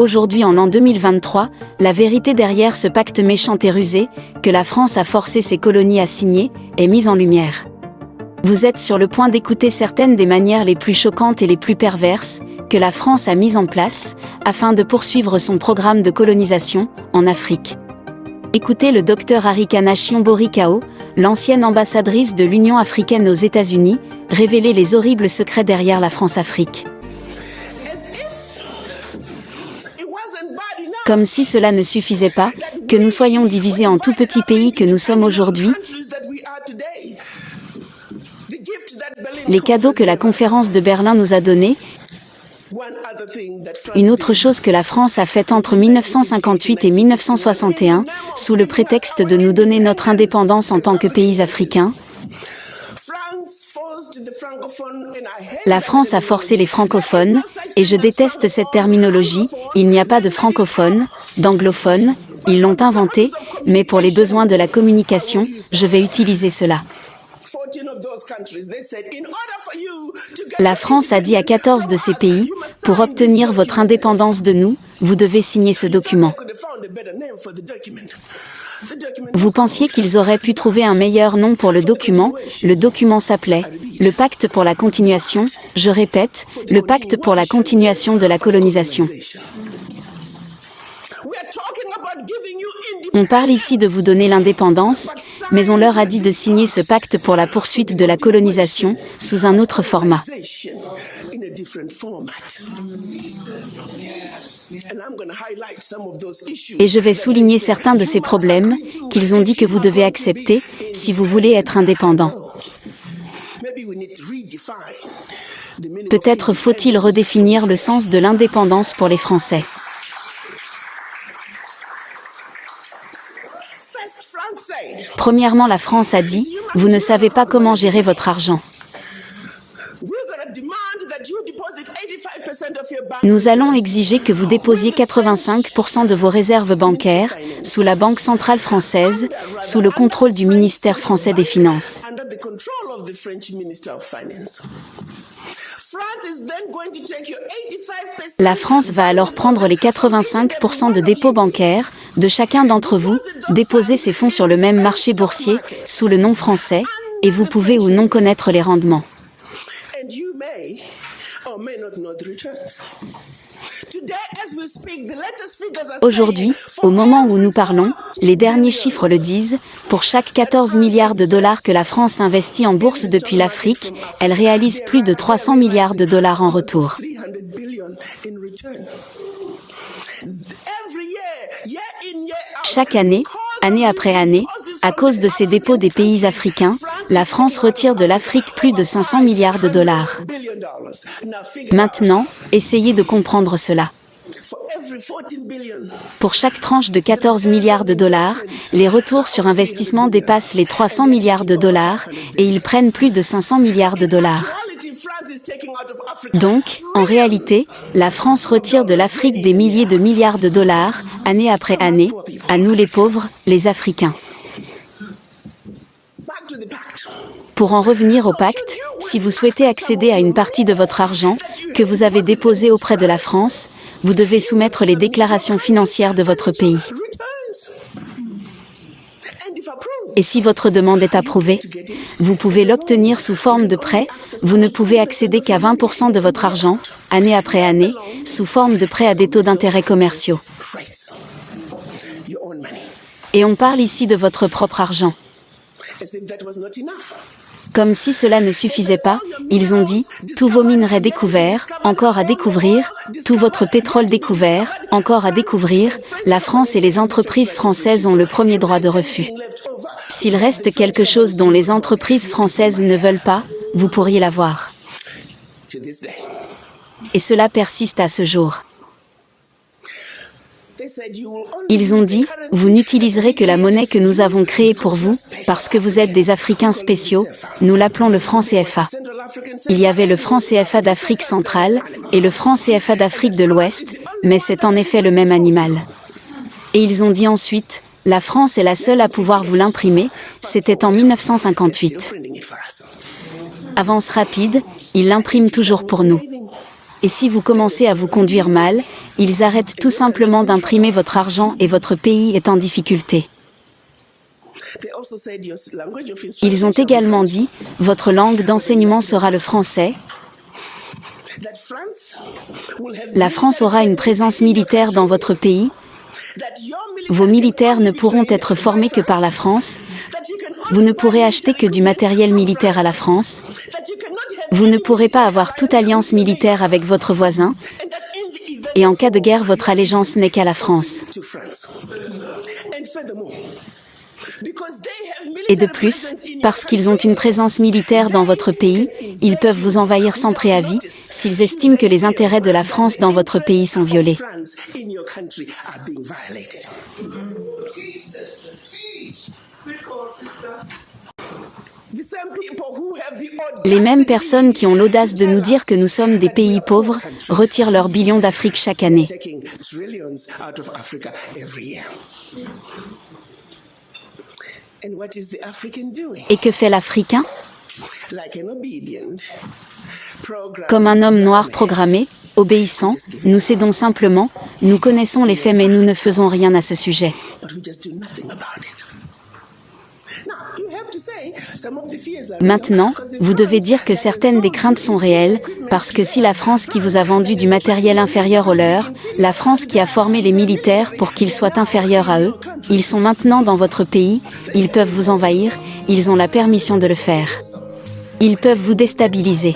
aujourd'hui en l'an 2023, la vérité derrière ce pacte méchant et rusé, que la France a forcé ses colonies à signer, est mise en lumière. Vous êtes sur le point d'écouter certaines des manières les plus choquantes et les plus perverses que la France a mises en place afin de poursuivre son programme de colonisation en Afrique. Écoutez le Dr Arikana Chiombo-Rikao, l'ancienne ambassadrice de l'Union africaine aux États-Unis, révéler les horribles secrets derrière la France-Afrique. Comme si cela ne suffisait pas, que nous soyons divisés en tout petits pays que nous sommes aujourd'hui, les cadeaux que la conférence de Berlin nous a donnés, une autre chose que la France a faite entre 1958 et 1961, sous le prétexte de nous donner notre indépendance en tant que pays africains, la France a forcé les francophones, et je déteste cette terminologie, il n'y a pas de francophones, d'anglophones, ils l'ont inventé, mais pour les besoins de la communication, je vais utiliser cela. La France a dit à 14 de ces pays, pour obtenir votre indépendance de nous, vous devez signer ce document. Vous pensiez qu'ils auraient pu trouver un meilleur nom pour le document s'appelait « Le pacte pour la continuation », je répète, le pacte pour la continuation de la colonisation. On parle ici de vous donner l'indépendance, mais on leur a dit de signer ce pacte pour la poursuite de la colonisation, sous un autre format. Et je vais souligner certains de ces problèmes, qu'ils ont dit que vous devez accepter, si vous voulez être indépendant. Peut-être faut-il redéfinir le sens de l'indépendance pour les Français. Premièrement, la France a dit, vous ne savez pas comment gérer votre argent. Nous allons exiger que vous déposiez 85% de vos réserves bancaires, sous la Banque centrale française, sous le contrôle du ministère français des Finances. La France va alors prendre les 85% de dépôts bancaires de chacun d'entre vous, déposer ces fonds sur le même marché boursier, sous le nom français, et vous pouvez ou non connaître les rendements. Aujourd'hui, au moment où nous parlons, les derniers chiffres le disent, pour chaque 14 milliards de dollars que la France investit en bourse depuis l'Afrique, elle réalise plus de 300 milliards de dollars en retour. Chaque année, année après année, à cause de ces dépôts des pays africains, la France retire de l'Afrique plus de 500 milliards de dollars. Maintenant, essayez de comprendre cela. Pour chaque tranche de 14 milliards de dollars, les retours sur investissement dépassent les 300 milliards de dollars et ils prennent plus de 500 milliards de dollars. Donc, en réalité, la France retire de l'Afrique des milliers de milliards de dollars, année après année, à nous les pauvres, les Africains. Pour en revenir au pacte, si vous souhaitez accéder à une partie de votre argent, que vous avez déposé auprès de la France, vous devez soumettre les déclarations financières de votre pays. Et si votre demande est approuvée, vous pouvez l'obtenir sous forme de prêt, vous ne pouvez accéder qu'à 20% de votre argent, année après année, sous forme de prêt à des taux d'intérêt commerciaux. Et on parle ici de votre propre argent. Comme si cela ne suffisait pas, ils ont dit, tous vos minerais découverts, encore à découvrir, tout votre pétrole découvert, encore à découvrir, la France et les entreprises françaises ont le premier droit de refus. S'il reste quelque chose dont les entreprises françaises ne veulent pas, vous pourriez l'avoir. Et cela persiste à ce jour. Ils ont dit, vous n'utiliserez que la monnaie que nous avons créée pour vous, parce que vous êtes des Africains spéciaux, nous l'appelons le franc CFA. Il y avait le franc CFA d'Afrique centrale, et le franc CFA d'Afrique de l'Ouest, mais c'est en effet le même animal. Et ils ont dit ensuite, la France est la seule à pouvoir vous l'imprimer, c'était en 1958. Avance rapide, ils l'impriment toujours pour nous. Et si vous commencez à vous conduire mal, ils arrêtent tout simplement d'imprimer votre argent et votre pays est en difficulté. Ils ont également dit, votre langue d'enseignement sera le français. La France aura une présence militaire dans votre pays. Vos militaires ne pourront être formés que par la France. Vous ne pourrez acheter que du matériel militaire à la France. Vous ne pourrez pas avoir toute alliance militaire avec votre voisin. Et en cas de guerre, votre allégeance n'est qu'à la France. Et de plus, parce qu'ils ont une présence militaire dans votre pays, ils peuvent vous envahir sans préavis, s'ils estiment que les intérêts de la France dans votre pays sont violés. Les mêmes personnes qui ont l'audace de nous dire que nous sommes des pays pauvres, retirent leurs billions d'Afrique chaque année. Et que fait l'Africain? Comme un homme noir programmé, obéissant, nous cédons simplement, nous connaissons les faits mais nous ne faisons rien à ce sujet. Maintenant, vous devez dire que certaines des craintes sont réelles, parce que si la France qui vous a vendu du matériel inférieur au leur, la France qui a formé les militaires pour qu'ils soient inférieurs à eux, ils sont maintenant dans votre pays, ils peuvent vous envahir, ils ont la permission de le faire. Ils peuvent vous déstabiliser.